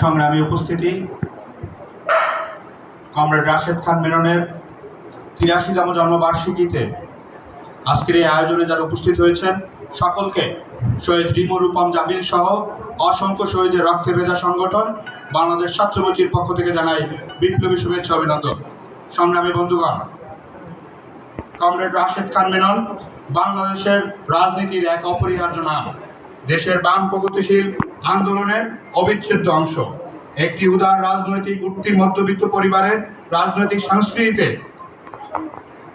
সংগ্রামী উপস্থিতি, কমরেড রাশেদ খান মিলনের ৮৩তম জন্মবার্ষিকীতে আজকের এই আয়োজনে যারা উপস্থিত হয়েছেন সকলকে শহীদ রিমু রূপম জাবিল সহ অসংখ্য শহীদের রক্তে ভেজা সংগঠন বাংলাদেশ ছাত্রমোর্চার পক্ষ থেকে জানাই বিপ্লবী শুভেচ্ছা অভিনন্দন। সংগ্রামী বন্ধুগণ, কমরেড রাশেদ খান মিলন বাংলাদেশের রাজনীতির এক অপরিহার্য নাম, দেশের বাম প্রগতিশীল আন্দোলনের অবিচ্ছেদ্য অংশ। একটি উদার রাজনৈতিক উঠতি মধ্যবিত্ত পরিবারের রাজনৈতিক সংস্কৃতিতে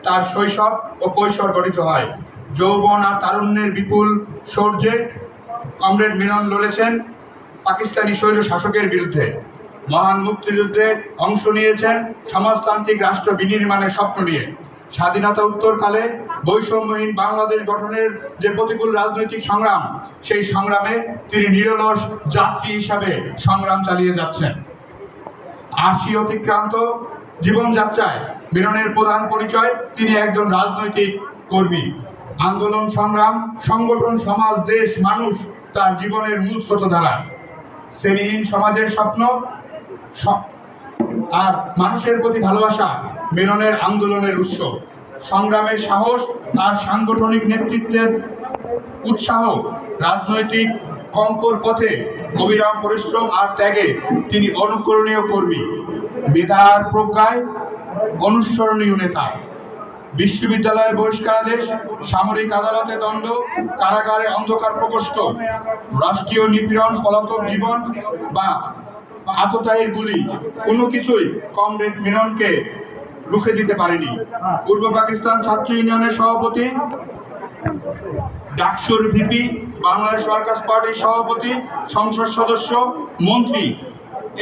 তার শৈশব ও কৈশোর গঠিত হয়। যৌবন আর তারুণ্যের বিপুল শৌর্যে কমরেড মিলন লড়েছেন পাকিস্তানি স্বৈর শাসকের বিরুদ্ধে, মহান মুক্তিযুদ্ধে অংশ নিয়েছেন সমাজতান্ত্রিক রাষ্ট্র বিনির্মাণের স্বপ্ন নিয়ে। স্বাধীনতা উত্তরকালে বৈষম্যহীন বাংলাদেশ গঠনের যে প্রতিকূল রাজনৈতিক সংগ্রাম, সেই সংগ্রামে তিনি নিরলস যাত্রী হিসাবে সংগ্রাম চালিয়ে যাচ্ছেন। ৮০ অতিক্রান্ত জীবনযাত্রায় মিলনের প্রধান পরিচয় তিনি একজন রাজনৈতিক কর্মী। আন্দোলন, সংগ্রাম, সংগঠন, সমাজ, দেশ, মানুষ তার জীবনের মূল স্রোতধারা। শ্রেণীহীন সমাজের স্বপ্ন আর মানুষের প্রতি ভালোবাসা মিলনের আন্দোলনের উৎস। সংগ্রামের সাহস আর সাংগঠনিক নেতৃত্বের উৎসাহ, রাজনৈতিক কঙ্কর পথে অবিরাম পরিশ্রম আর ত্যাগে তিনি অনুকরণীয় কর্মী, মেধার প্রজ্ঞায় অনুসরণীয় নেতা। বিশ্ববিদ্যালয়ে বহিষ্কারাদেশ, সামরিক আদালতে দণ্ড, কারাগারে অন্ধকার প্রকোষ্ঠ, রাষ্ট্রীয় নিপীড়ন, পলাতক জীবন বা আততায়ীর গুলি, কোনো কিছুই কমরেড মিলনকে রুখে দিতে পারেনি। পূর্ব পাকিস্তান ছাত্র ইউনিয়নের সভাপতি, ডাকসুর ভিপি, বাংলাদেশ ওয়ার্কার্স পার্টির সভাপতি, সংসদ সদস্য, মন্ত্রী,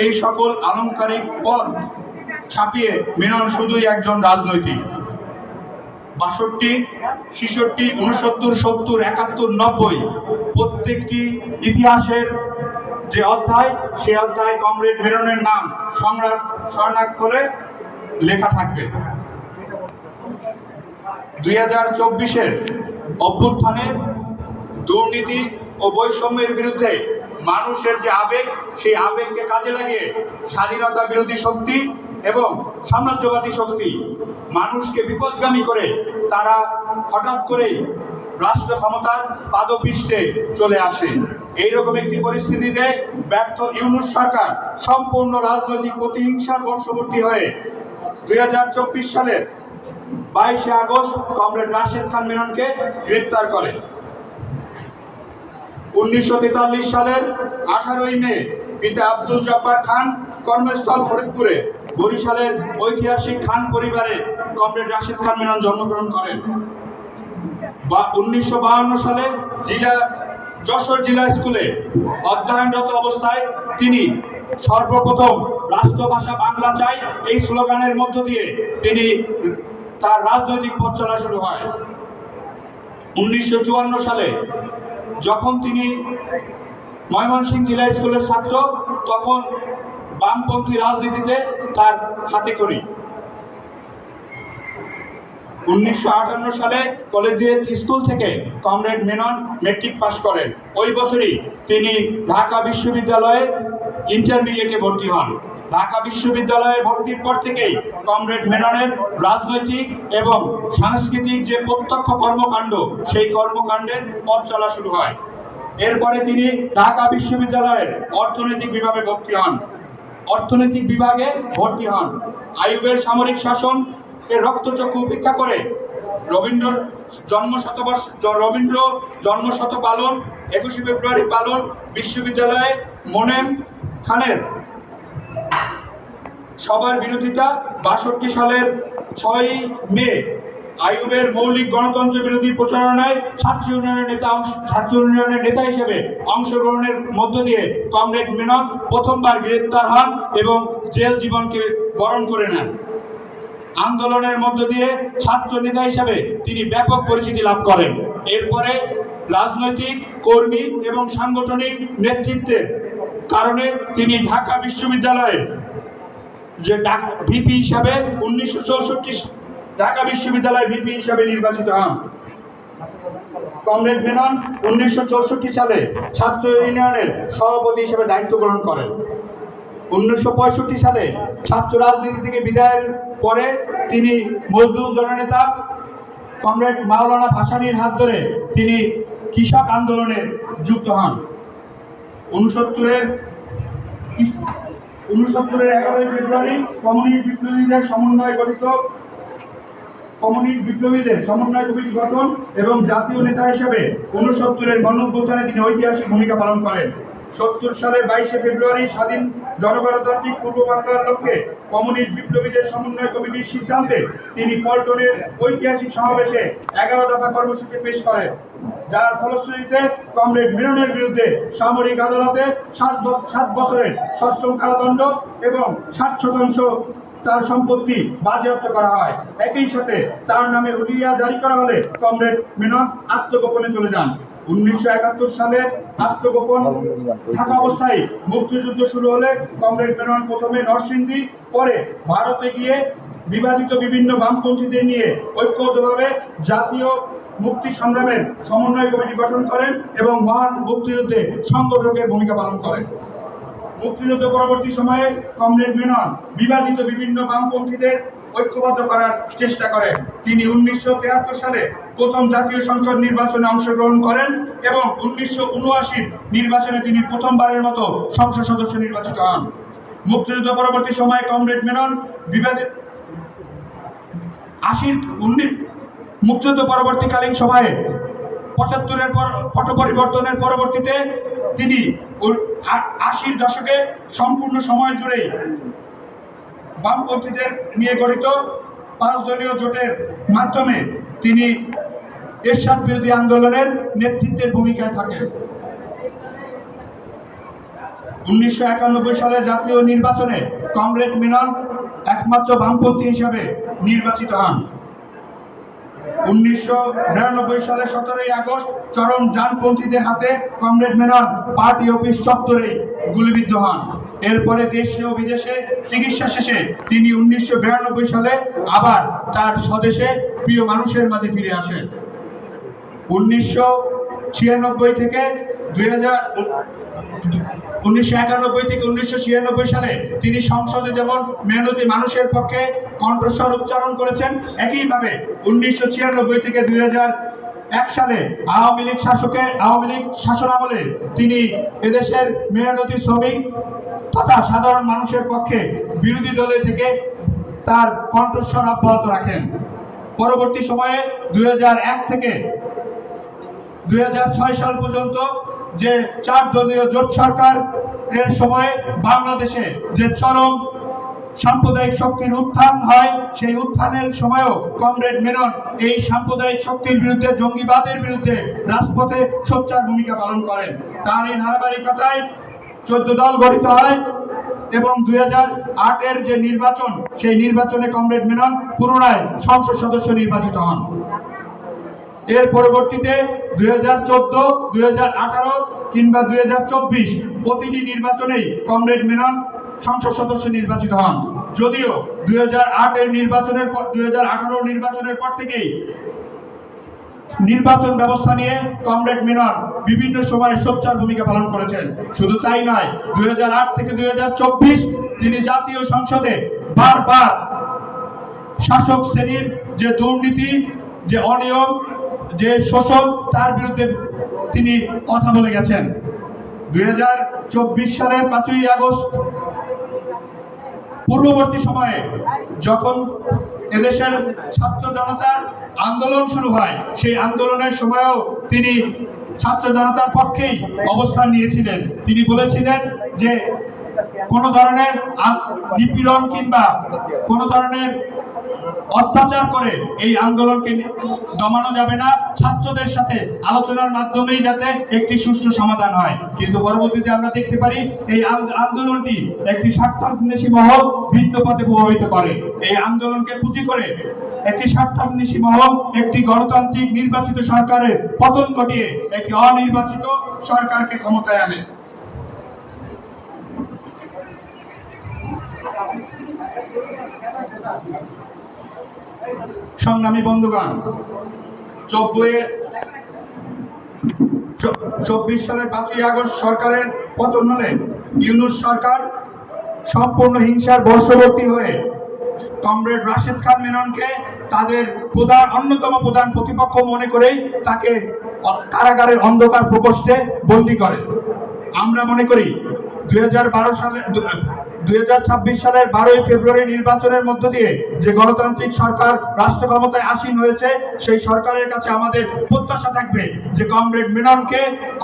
এই সকল আলংকারিক পদ ছাপিয়ে মিলন শুধুই একজন রাজনৈতিক। ৬২, ৬৬, ৬৯, ৭০, ৭১, ৯০ প্রত্যেকটি ইতিহাসের যে অধ্যায়, সে অধ্যায় কমরেড মিলনের নাম স্বর্ণাক্ষরে লেখা থাকবে। ২০২৪-এর অভ্যুত্থানে দুর্নীতি ও বৈষম্যের বিরুদ্ধে মানুষের যে আবেগ, সেই আবেগকে কাজে লাগিয়ে স্বাধীনতা বিরোধী শক্তি এবং সাম্রাজ্যবাদী শক্তি মানুষকে বিপদগামী করে তারা হঠাৎ করেই রাষ্ট্র ক্ষমতার পাদপৃষ্ঠে চলে আসে। এইরকম একটি পরিস্থিতিতে ব্যর্থ ইউনূস সরকার সম্পূর্ণ রাজনৈতিক প্রতিহিংসার বর্ষবর্তী হয়ে ২০২৪ সালের ২২শে আগস্ট কমরেড রাশেদ খান মিলনকে গ্রেপ্তার করে। ১৯৪৩ সালের ১৮ই মে পিতা আব্দুল জব্বার খান কর্মস্থল ফরিদপুরে বরিশালের ঐতিহাসিক খান পরিবারে কমরেড রাশেদ খান মিলন জন্মগ্রহণ করেন। ১৯৫২ সালে যশোর জিলা স্কুলে অধ্যয়নরত অবস্থায় তিনি সর্বপ্রথম রাষ্ট্রভাষা বাংলা চাই এই স্লোগানের মধ্য দিয়ে তিনি তার রাজনৈতিক পথ চলা শুরু হয়। ১৯৫৪ সালে যখন তিনি ময়মনসিংহ জিলা স্কুলের ছাত্র, তখন বামপন্থী রাজনীতিতে তার হাতেখড়ি। ১৯৫৮ সালে কলেজিয়েট স্কুল থেকে কমরেড মিলন মেট্রিক পাশ করেন। ওই বছরই তিনি ঢাকা বিশ্ববিদ্যালয়ে ইন্টারমিডিয়েটে ভর্তি হন। ঢাকা বিশ্ববিদ্যালয়ে ভর্তির পর থেকেই কমরেড মিলনের রাজনৈতিক এবং সাংস্কৃতিক যে প্রত্যক্ষ কর্মকাণ্ড, সেই কর্মকাণ্ডের পথ চলা শুরু হয়। এরপরে তিনি ঢাকা বিশ্ববিদ্যালয়ের অর্থনৈতিক বিভাগে ভর্তি হন। আইয়ুবের সামরিক শাসন এর রক্তচক্ষু উপেক্ষা করে রবীন্দ্র জন্মশত পালন, ২১শে ফেব্রুয়ারি পালন, বিশ্ববিদ্যালয়ে মোনেম খানের সবার বিরোধিতা, ৬২ সালের ৬ মে আইয়ুবের মৌলিক গণতন্ত্র বিরোধী প্রচারণায় ছাত্র ইউনিয়নের নেতা হিসেবে অংশগ্রহণের মধ্য দিয়ে কমরেড মিলন প্রথমবার গ্রেপ্তার হন এবং জেল জীবনকে বরণ করে নেন। আন্দোলনের মধ্য দিয়ে ছাত্র নেতা হিসেবে তিনি ব্যাপক পরিচিতি লাভ করেন। এরপরে রাজনৈতিক কর্মী এবং সাংগঠনিক নেতৃত্বের কারণে তিনি ঢাকা বিশ্ববিদ্যালয়ের যে ভিপি হিসাবে ১৯৬৪ ঢাকা বিশ্ববিদ্যালয়ের ভিপি হিসাবে নির্বাচিত হন। কমরেড মেনন 1964 সালে ছাত্র ইউনিয়নের সভাপতি হিসেবে দায়িত্ব গ্রহণ করেন। 1965 সালে ছাত্র রাজনীতি থেকে বিদায়ের পরে তিনি মজদুর জননেতা কমরেড মাওলানা ভাসানীর হাত ধরে তিনি কৃষক আন্দোলনে যুক্ত হন। 69-এর 11 ফেব্রুয়ারি কমিউনিস্ট বিপ্লবীদের সমন্বয় কমিটি গঠন এবং জাতীয় নেতা হিসেবে 69-এর গণঅভ্যুত্থানে তিনি ঐতিহাসিক ভূমিকা পালন করেন। 70 সালের 22 ফেব্রুয়ারি স্বাধীন জনগণতান্ত্রিক পূর্ব বাংলার লক্ষ্যে কমিউনিস্ট বিপ্লবীদের সমন্বয় কমিটির সিদ্ধান্তে তিনি পল্টনের ঐতিহাসিক সমাবেশে 11 দফা কর্মসূচি পেশ করেন, যার ফলশ্রুতিতে কমরেড মেননের বিরুদ্ধে সামরিক আদালতে 7 বছরের সশ্রম কারাদণ্ড এবং 60% তার সম্পত্তি বাজেয়াপ্ত করা হয়। একই সাথে তার নামে হুলিয়া জারি করা হলে কমরেড মেনন আত্মগোপনে চলে যান। 1971 সালে আত্মগোপন থাকা অবস্থায় মুক্তিযুদ্ধ শুরু হলে কমরেড মেনন প্রথমে নরসিংদী, পরে ভারতে গিয়ে বিভাজিত বিভিন্ন বামপন্থীদের নিয়ে ঐক্যবদ্ধভাবে জাতীয় মুক্তি সংগ্রামের সমন্বয় কমিটি গঠন করেন এবং মহান মুক্তিযুদ্ধে সংগঠকের ভূমিকা পালন করেন। মুক্তিযুদ্ধ পরবর্তী সময়ে কমরেড মেনন বিভাজিত বিভিন্ন বামপন্থীদের ঐক্যবদ্ধ করার চেষ্টা করেন। তিনি 1973 সালে প্রথম জাতীয় সংসদ নির্বাচনে অংশগ্রহণ করেন এবং 1979 নির্বাচনে তিনি প্রথমবারের মতো সংসদ সদস্য নির্বাচিত হন। মুক্তিযুদ্ধ পরবর্তী সময়ে কমরেড মেনন মুক্তিযুদ্ধ পরবর্তীকালীন সময়ে 75-এর পট পরিবর্তনের পরবর্তীতে তিনি 80-র দশকে সম্পূর্ণ সময় জুড়ে বামপন্থীদের নিয়ে গঠিত 5 দলীয় জোটের মাধ্যমে তিনি এরশাদ বিরোধী আন্দোলনের নেতৃত্বের ভূমিকায় থাকেন। 1991 সালে জাতীয় নির্বাচনে কমরেড মেনন একমাত্র বামপন্থী হিসাবে নির্বাচিত হন। 1999 সালে 17 আগস্ট চরম ডানপন্থীদের হাতে কমরেড মেনন পার্টি অফিস চত্বরে গুলিবিদ্ধ হন। এরপরে দেশে ও বিদেশে চিকিৎসা শেষে তিনি 1992 সালে আবার তার স্বদেশে প্রিয় মানুষের মাঝে ফিরে আসেন। 1991 থেকে 1996 সালে তিনি সংসদে যেমন মেহনতি মানুষের পক্ষে কণ্ঠস্বর উচ্চারণ করেছেন, একইভাবে 1996 থেকে 2001 সালে আওয়ামী লীগ শাসনামলে তিনি এদেশের মেহনতি শ্রমিক তথা সাধারণ মানুষের পক্ষে বিরোধী দলে থেকে তার কণ্ঠস্বর অব্যাহত রাখেন। পরবর্তী সময়ে 2001 থেকে 2006 সাল পর্যন্ত যে 4 দলীয় জোট সরকার এর সময় বাংলাদেশে যে চরম সাম্প্রদায়িক শক্তির উত্থান হয়, সেই উত্থানের সময়ও কমরেড মেনন এই সাম্প্রদায়িক শক্তির বিরুদ্ধে, জঙ্গিবাদের বিরুদ্ধে রাজপথে সোচ্চার ভূমিকা পালন করেন। তার এই ধারাবাহিকতায় 14 দল গঠিত হয় এবং 2008-এর যে নির্বাচন, সেই নির্বাচনে কমরেড মেনন পুনরায় সংসদ সদস্য নির্বাচিত হন। এর পরবর্তীতে 2014, 2018 কিংবা 2024 প্রতিটি নির্বাচনেই কমরেড মেনন সংসদ সদস্য নির্বাচিত হন। যদিও 2018 নির্বাচনের পর থেকেই নির্বাচন ব্যবস্থা নিয়ে কমরেড মেনন বিভিন্ন সময় সোচ্চার ভূমিকা পালন করেছেন। শুধু তাই নয়, 2008 থেকে 2024 তিনি জাতীয় সংসদে বারবার শাসক শ্রেণীর যে দুর্নীতি, যে অনিয়ম, যে শোষণ, তার বিরুদ্ধে তিনি কথা বলে গেছেন। 2024 সালের 5ই আগস্ট পূর্ববর্তী সময়ে যখন এদেশের ছাত্র জনতার আন্দোলন শুরু হয়, সেই আন্দোলনের সময়ও তিনি ছাত্র জনতার পক্ষেই অবস্থান নিয়েছিলেন। তিনি বলেছিলেন যে কোনো ধরনের নিপীড়ন কিংবা কোনো ধরনের অত্যাচার করে এই আন্দোলনকে দমানো যাবে না, ছাত্রদের সাথে আলোচনার মাধ্যমেই যাতে একটি সুষ্ঠু সমাধান হয়। কিন্তু পরবর্তীতে আমরা দেখতে পারি এই আন্দোলনটি একটি স্বার্থান্বেষী মহল ভিন্ন পথে প্রভাবিত করে। এই আন্দোলনকে পুঁজি করে একটি স্বার্থান্বেষী মহল একটি গণতান্ত্রিক নির্বাচিত সরকারের পতন ঘটিয়ে একটি অনির্বাচিত সরকারকে ক্ষমতায় আনে। সংগ্রামী বন্ধুগণ, 24 সালের 5ই আগস্ট সরকারের পতন হলে ইউনূস সরকার সম্পূর্ণ হিংসার বশবর্তী হয়ে কমরেড রাশেদ খান মেননকে তাদের অন্যতম প্রধান প্রতিপক্ষ মনে করেই তাকে কারাগারের অন্ধকার প্রকোষ্ঠে বন্দী করে। আমরা মনে করি 2026 সালের 12ই ফেব্রুয়ারি নির্বাচনের মধ্য দিয়ে যে গণতান্ত্রিক সরকার রাষ্ট্র ক্ষমতায় আসীন হয়েছে, সেই সরকারের কাছে আমাদের প্রত্যাশা থাকবে যে কমরেড মেননকে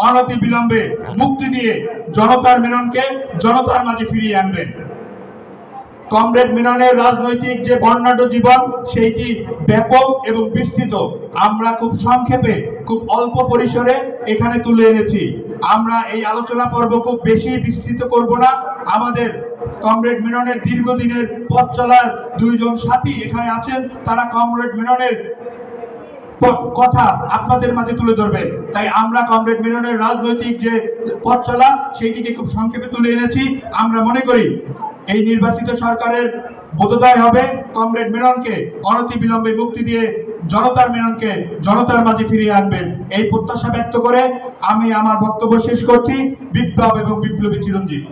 অনতি বিলম্বে মুক্তি দিয়ে জনতার মেননকে জনতার মাঝে ফিরিয়ে আনবেন। কমরেড মেননের রাজনৈতিক যে বর্ণাঢ্য জীবন সেইটি ব্যাপক এবং বিস্তৃত। আমরা খুব সংক্ষেপে, খুব অল্প পরিসরে এখানে তুলে এনেছি। আমরা এই আলোচনা পর্ব খুব বেশি বিস্তৃত করব না। আমাদের কমরেড মেননের দীর্ঘদিনের পথ চলার দুইজন সাথী এখানে আছেন, তারা কমরেড মেননের কথা আপনাদের মাঝে তুলে ধরবেন। তাই আমরা কমরেড মেননের রাজনৈতিক যে পথ চলা সেইটিকে খুব সংক্ষেপে তুলে এনেছি। আমরা মনে করি এই নির্বাচিত সরকারের বোধোদয় হবে কমরেড মেননকে অনতি বিলম্বে মুক্তি দিয়ে জনতার মেননকে জনতার মাঝে ফিরিয়ে আনবেন। এই প্রত্যাশা ব্যক্ত করে আমি আমার বক্তব্য শেষ করছি। বিপ্লব এবং বিপ্লবী চিরঞ্জীব।